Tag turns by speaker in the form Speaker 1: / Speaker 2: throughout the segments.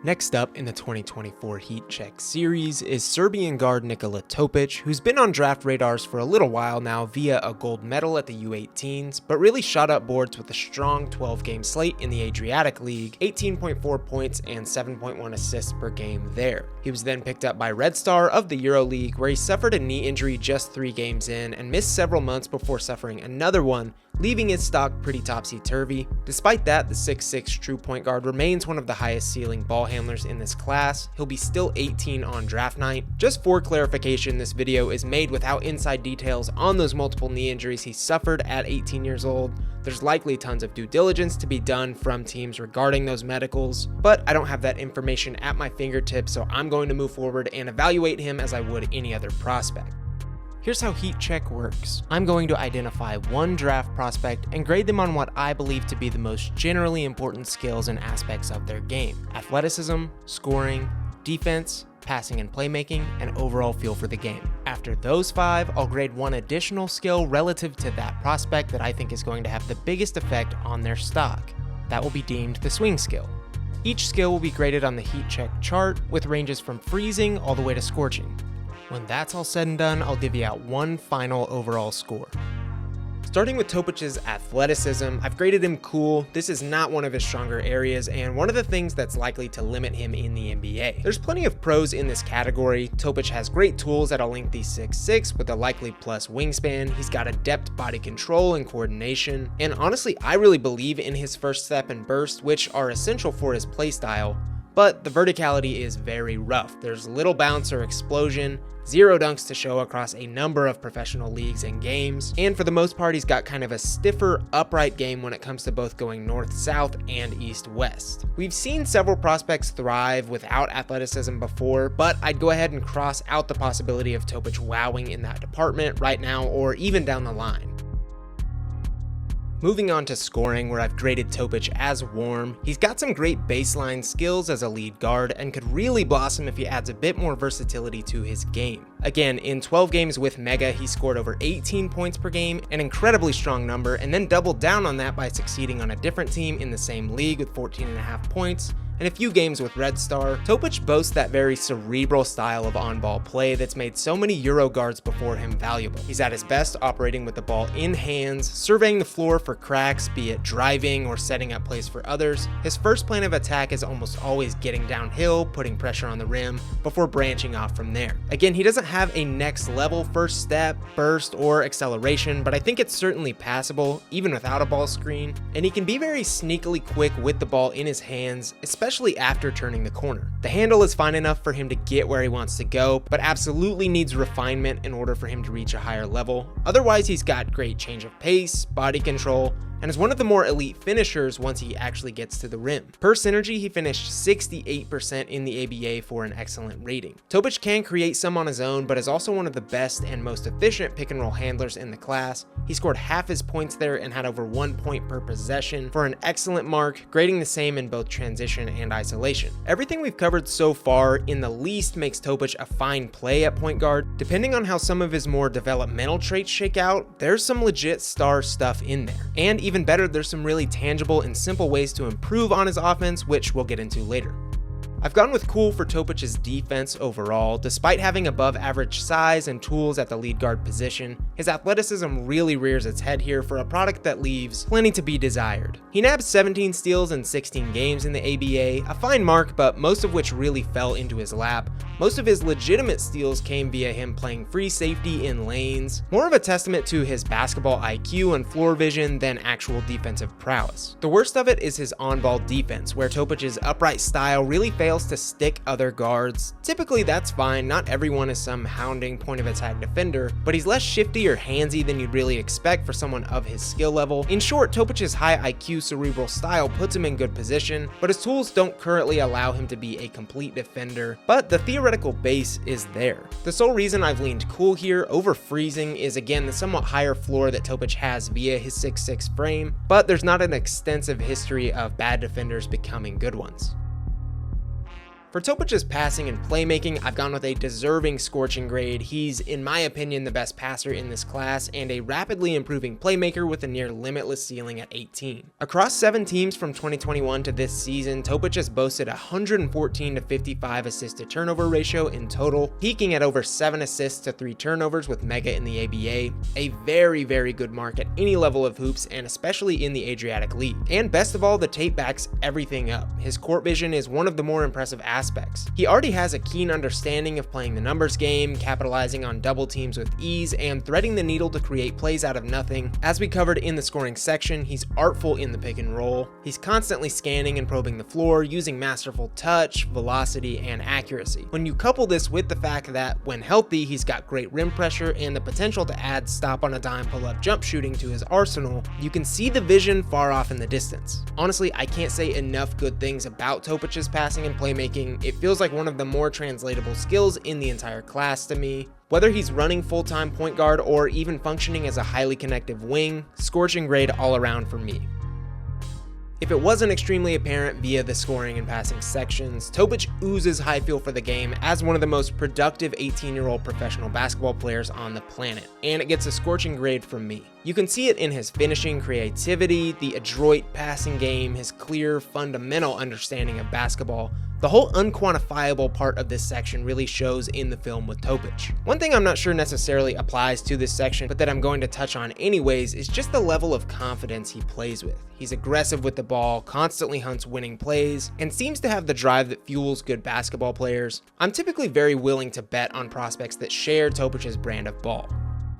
Speaker 1: Next up in the 2024 Heat Check series is Serbian guard Nikola Topic, who's been on draft radars for a little while now via a gold medal at the U18s, but really shot up boards with a strong 12-game slate in the Adriatic League, 18.4 points and 7.1 assists per game there. He was then picked up by Red Star of the EuroLeague, where he suffered a knee injury just 3 games in and missed several months before suffering another one, leaving his stock pretty topsy-turvy. Despite that, the 6'6" true point guard remains one of the highest ceiling ball handlers in this class. He'll be still 18 on draft night. Just for clarification, this video is made without inside details on those multiple knee injuries he suffered at 18 years old. There's likely tons of due diligence to be done from teams regarding those medicals, but I don't have that information at my fingertips, so I'm going to move forward and evaluate him as I would any other prospect. Here's how Heat Check works. I'm going to identify one draft prospect and grade them on what I believe to be the most generally important skills and aspects of their game: athleticism, scoring, defense, passing and playmaking, and overall feel for the game. After those 5, I'll grade one additional skill relative to that prospect that I think is going to have the biggest effect on their stock. That will be deemed the swing skill. Each skill will be graded on the Heat Check chart with ranges from freezing all the way to scorching. When that's all said and done, I'll divvy out one final overall score. Starting with Topic's athleticism, I've graded him cool. This is not one of his stronger areas and one of the things that's likely to limit him in the NBA. There's plenty of pros in this category. Topic has great tools at a lengthy 6'6" with a likely plus wingspan. He's got adept body control and coordination. And honestly, I really believe in his first step and burst, which are essential for his playstyle. But the verticality is very rough. There's little bounce or explosion, 0 dunks to show across a number of professional leagues and games, and for the most part he's got kind of a stiffer, upright game when it comes to both going north-south and east-west. We've seen several prospects thrive without athleticism before, but I'd go ahead and cross out the possibility of Topic wowing in that department right now or even down the line. Moving on to scoring, where I've graded Topic as warm. He's got some great baseline skills as a lead guard and could really blossom if he adds a bit more versatility to his game. Again, in 12 games with Mega, he scored over 18 points per game, an incredibly strong number, and then doubled down on that by succeeding on a different team in the same league with 14.5 points. In a few games with Red Star, Topic boasts that very cerebral style of on-ball play that's made so many Euro guards before him valuable. He's at his best operating with the ball in hands, surveying the floor for cracks, be it driving or setting up plays for others. His first plan of attack is almost always getting downhill, putting pressure on the rim, before branching off from there. Again, he doesn't have a next level first step, burst, or acceleration, but I think it's certainly passable, even without a ball screen, and he can be very sneakily quick with the ball in his hands, especially after turning the corner. The handle is fine enough for him to get where he wants to go, but absolutely needs refinement in order for him to reach a higher level. Otherwise, he's got great change of pace, body control, and is one of the more elite finishers once he actually gets to the rim. Per synergy, he finished 68% in the ABA for an excellent rating. Topic can create some on his own, but is also one of the best and most efficient pick and roll handlers in the class. He scored half his points there and had over 1 point per possession for an excellent mark, grading the same in both transition and isolation. Everything we've covered so far in the least makes Topic a fine play at point guard. Depending on how some of his more developmental traits shake out, there's some legit star stuff in there. And even better, there's some really tangible and simple ways to improve on his offense, which we'll get into later. I've gone with cool for Topic's defense overall. Despite having above average size and tools at the lead guard position, his athleticism really rears its head here for a product that leaves plenty to be desired. He nabbed 17 steals in 16 games in the ABA, a fine mark, but most of which really fell into his lap. Most of his legitimate steals came via him playing free safety in lanes, more of a testament to his basketball IQ and floor vision than actual defensive prowess. The worst of it is his on-ball defense, where Topic's upright style really fails to stick other guards. Typically that's fine, not everyone is some hounding point of attack defender, but he's less shifty or handsy than you'd really expect for someone of his skill level. In short, Topic's high IQ cerebral style puts him in good position, but his tools don't currently allow him to be a complete defender, but the theoretical base is there. The sole reason I've leaned cool here over freezing is again the somewhat higher floor that Topic has via his 6'6" frame, but there's not an extensive history of bad defenders becoming good ones. For Topic's passing and playmaking, I've gone with a deserving scorching grade. He's, in my opinion, the best passer in this class and a rapidly improving playmaker with a near limitless ceiling at 18. Across 7 teams from 2021 to this season, Topic has boasted a 114 to 55 assist to turnover ratio in total, peaking at over 7 assists to 3 turnovers with Mega in the ABA, a very, very good mark at any level of hoops and especially in the Adriatic League. And best of all, the tape backs everything up. His court vision is one of the more impressive aspects. He already has a keen understanding of playing the numbers game, capitalizing on double teams with ease, and threading the needle to create plays out of nothing. As we covered in the scoring section, he's artful in the pick and roll. He's constantly scanning and probing the floor, using masterful touch, velocity, and accuracy. When you couple this with the fact that, when healthy, he's got great rim pressure and the potential to add stop on a dime pull-up jump shooting to his arsenal, you can see the vision far off in the distance. Honestly, I can't say enough good things about Topic's passing and playmaking. It feels like one of the more translatable skills in the entire class to me. Whether he's running full-time point guard or even functioning as a highly connective wing, scorching grade all around for me. If it wasn't extremely apparent via the scoring and passing sections, Topic oozes high feel for the game as one of the most productive 18-year-old professional basketball players on the planet, and it gets a scorching grade from me. You can see it in his finishing creativity, the adroit passing game, his clear, fundamental understanding of basketball. The whole unquantifiable part of this section really shows in the film with Topic. One thing I'm not sure necessarily applies to this section, but that I'm going to touch on anyways, is just the level of confidence he plays with. He's aggressive with the ball, constantly hunts winning plays, and seems to have the drive that fuels good basketball players. I'm typically very willing to bet on prospects that share Topic's brand of ball.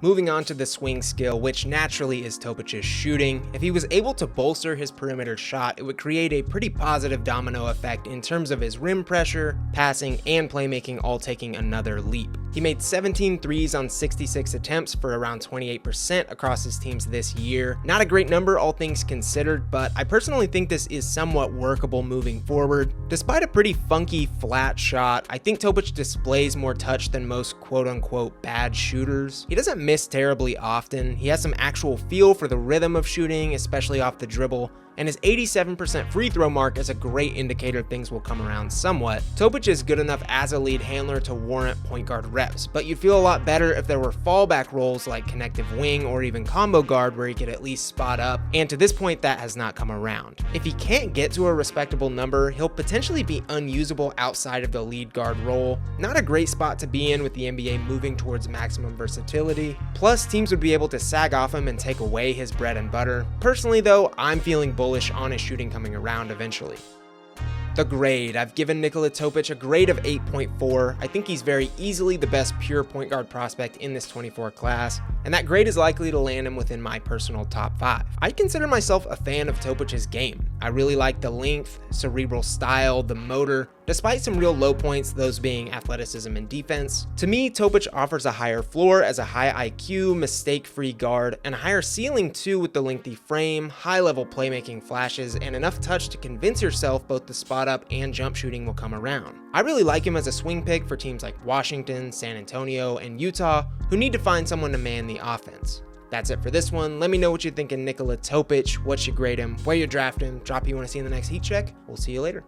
Speaker 1: Moving on to the swing skill, which naturally is Topic's shooting. If he was able to bolster his perimeter shot, it would create a pretty positive domino effect in terms of his rim pressure, passing, and playmaking all taking another leap. He made 17 threes on 66 attempts for around 28% across his teams this year. Not a great number, all things considered, but I personally think this is somewhat workable moving forward. Despite a pretty funky flat shot, I think Topic displays more touch than most quote-unquote bad shooters. He doesn't miss terribly often. He has some actual feel for the rhythm of shooting, especially off the dribble, and his 87% free throw mark is a great indicator things will come around somewhat. Topic is good enough as a lead handler to warrant point guard reps, but you'd feel a lot better if there were fallback roles like connective wing or even combo guard where he could at least spot up, and to this point that has not come around. If he can't get to a respectable number, he'll potentially be unusable outside of the lead guard role. Not a great spot to be in with the NBA moving towards maximum versatility. Plus, teams would be able to sag off him and take away his bread and butter. Personally though, I'm feeling bullish on his shooting coming around eventually. The grade. I've given Nikola Topic a grade of 8.4. I think he's very easily the best pure point guard prospect in this 24 class, and that grade is likely to land him within my personal top 5. I consider myself a fan of Topic's game. I really like the length, cerebral style, the motor, despite some real low points, those being athleticism and defense. To me, Topic offers a higher floor as a high IQ, mistake-free guard, and a higher ceiling too with the lengthy frame, high-level playmaking flashes, and enough touch to convince yourself both the spot up and jump shooting will come around. I really like him as a swing pick for teams like Washington, San Antonio, and Utah, who need to find someone to man the offense. That's it for this one. Let me know what you think of Nikola Topic, what you grade him, where you draft him, drop who you want to see in the next heat check. We'll see you later.